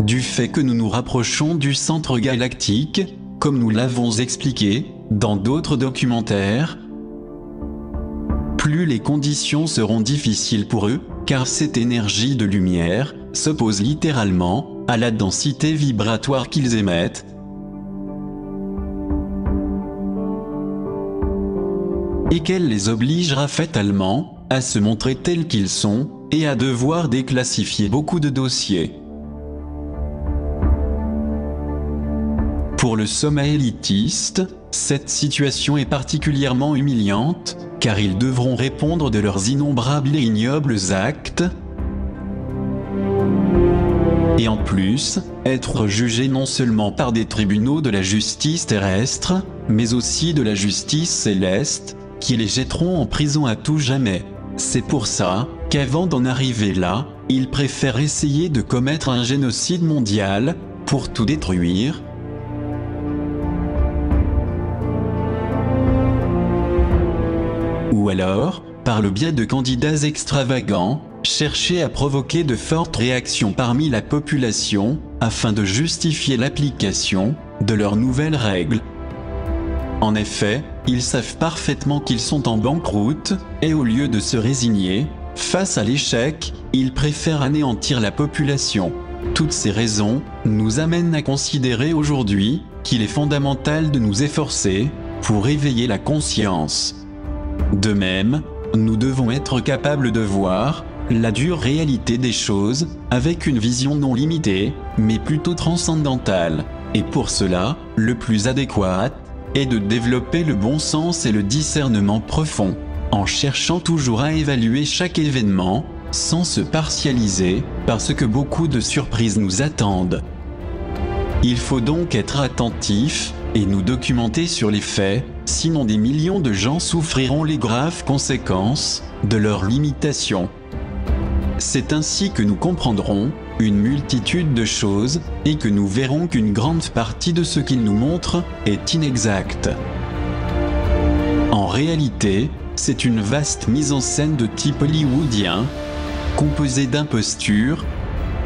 Du fait que nous nous rapprochons du centre galactique, comme nous l'avons expliqué dans d'autres documentaires, plus les conditions seront difficiles pour eux, car cette énergie de lumière s'oppose littéralement à la densité vibratoire qu'ils émettent. Et qu'elle les obligera fatalement à se montrer tels qu'ils sont et à devoir déclassifier beaucoup de dossiers. Pour le sommet élitiste, cette situation est particulièrement humiliante, car ils devront répondre de leurs innombrables et ignobles actes, et en plus, être jugés non seulement par des tribunaux de la justice terrestre, mais aussi de la justice céleste, qui les jetteront en prison à tout jamais. C'est pour ça qu'avant d'en arriver là, ils préfèrent essayer de commettre un génocide mondial, pour tout détruire. Ou alors, par le biais de candidats extravagants, chercher à provoquer de fortes réactions parmi la population, afin de justifier l'application de leurs nouvelles règles. En effet, ils savent parfaitement qu'ils sont en banqueroute, et au lieu de se résigner face à l'échec, ils préfèrent anéantir la population. Toutes ces raisons nous amènent à considérer aujourd'hui qu'il est fondamental de nous efforcer pour éveiller la conscience. De même, nous devons être capables de voir la dure réalité des choses avec une vision non limitée, mais plutôt transcendantale. Et pour cela, le plus adéquat est de développer le bon sens et le discernement profond, en cherchant toujours à évaluer chaque événement, sans se partialiser, parce que beaucoup de surprises nous attendent. Il faut donc être attentif et nous documenter sur les faits, sinon des millions de gens souffriront les graves conséquences de leurs limitations. C'est ainsi que nous comprendrons une multitude de choses et que nous verrons qu'une grande partie de ce qu'ils nous montrent est inexact. En réalité, c'est une vaste mise en scène de type hollywoodien, composée d'impostures,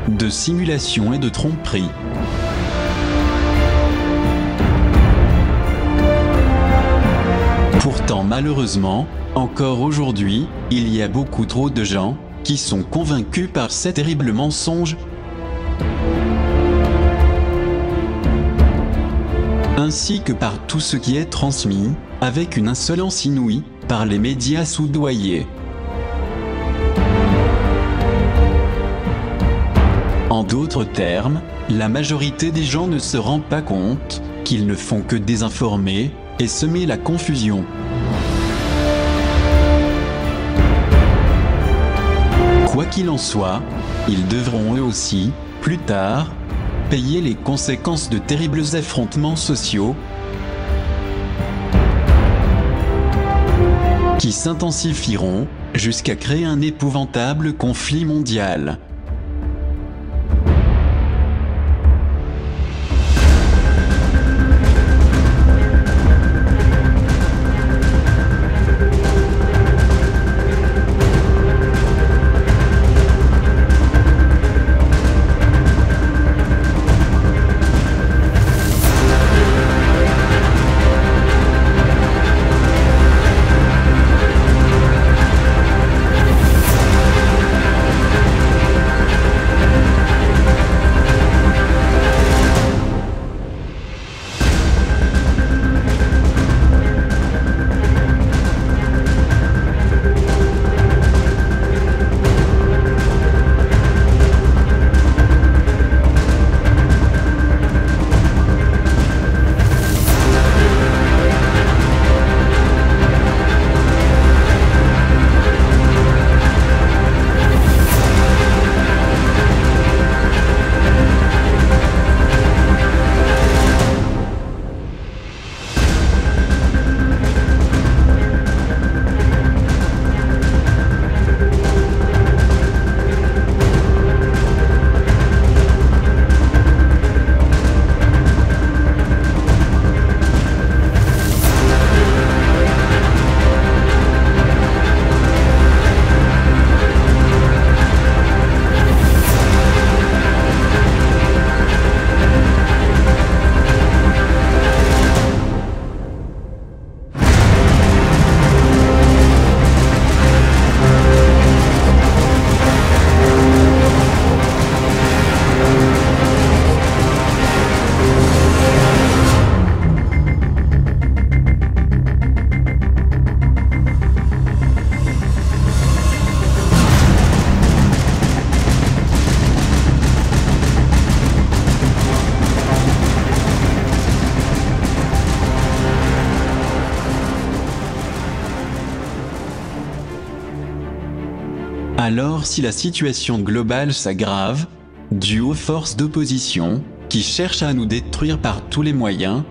de simulation et de tromperie. Pourtant, malheureusement, encore aujourd'hui, il y a beaucoup trop de gens qui sont convaincus par ces terribles mensonges, ainsi que par tout ce qui est transmis, avec une insolence inouïe, par les médias soudoyés. En d'autres termes, la majorité des gens ne se rend pas compte qu'ils ne font que désinformer et semer la confusion. Quoi qu'il en soit, ils devront eux aussi, plus tard, payer les conséquences de terribles affrontements sociaux qui s'intensifieront jusqu'à créer un épouvantable conflit mondial. Alors si la situation globale s'aggrave, due aux forces d'opposition, qui cherchent à nous détruire par tous les moyens,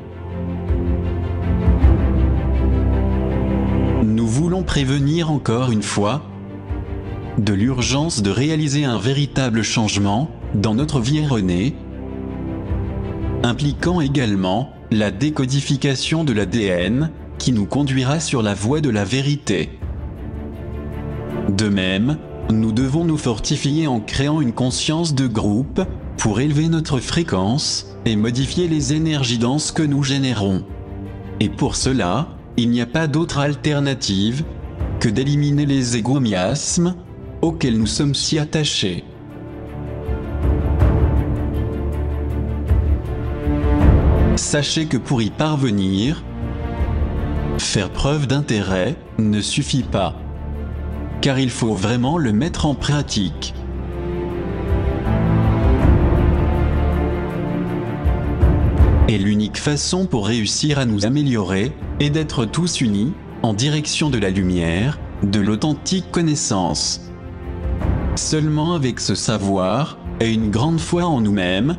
nous voulons prévenir encore une fois de l'urgence de réaliser un véritable changement dans notre vie erronée, impliquant également la décodification de l'ADN qui nous conduira sur la voie de la vérité. De même, nous devons nous fortifier en créant une conscience de groupe pour élever notre fréquence et modifier les énergies denses que nous générons. Et pour cela, il n'y a pas d'autre alternative que d'éliminer les égomiasmes auxquels nous sommes si attachés. Sachez que pour y parvenir, faire preuve d'intérêt ne suffit pas, car il faut vraiment le mettre en pratique. Et l'unique façon pour réussir à nous améliorer est d'être tous unis en direction de la lumière, de l'authentique connaissance. Seulement avec ce savoir et une grande foi en nous-mêmes,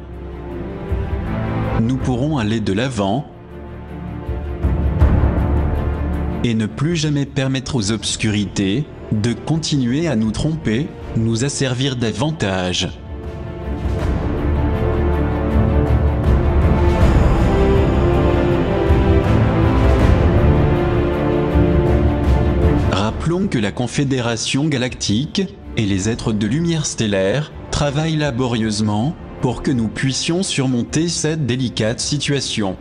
nous pourrons aller de l'avant et ne plus jamais permettre aux obscurités de continuer à nous tromper, nous asservir davantage. Rappelons que la Confédération galactique et les êtres de lumière stellaire travaillent laborieusement pour que nous puissions surmonter cette délicate situation.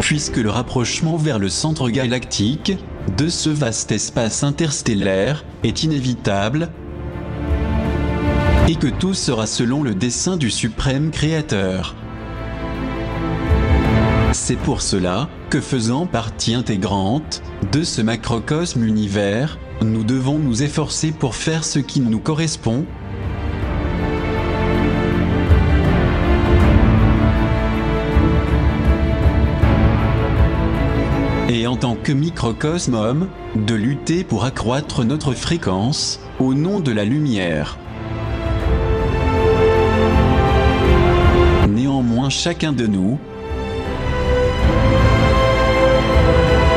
Puisque le rapprochement vers le centre galactique de ce vaste espace interstellaire est inévitable et que tout sera selon le dessein du suprême créateur. C'est pour cela que, faisant partie intégrante de ce macrocosme univers, nous devons nous efforcer pour faire ce qui nous correspond et en tant que microcosme homme, de lutter pour accroître notre fréquence au nom de la lumière. Néanmoins, chacun de nous,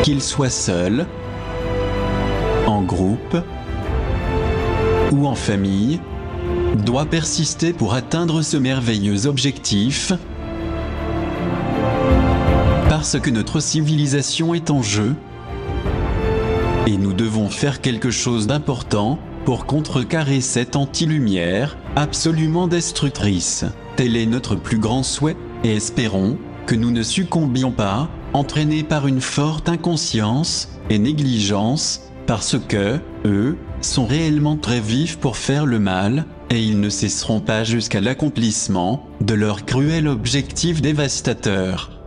qu'il soit seul, en groupe ou en famille, doit persister pour atteindre ce merveilleux objectif, parce que notre civilisation est en jeu et nous devons faire quelque chose d'important pour contrecarrer cette anti-lumière absolument destructrice. Tel est notre plus grand souhait et espérons que nous ne succombions pas, entraînés par une forte inconscience et négligence, parce que, eux, sont réellement très vifs pour faire le mal, et ils ne cesseront pas jusqu'à l'accomplissement de leur cruel objectif dévastateur.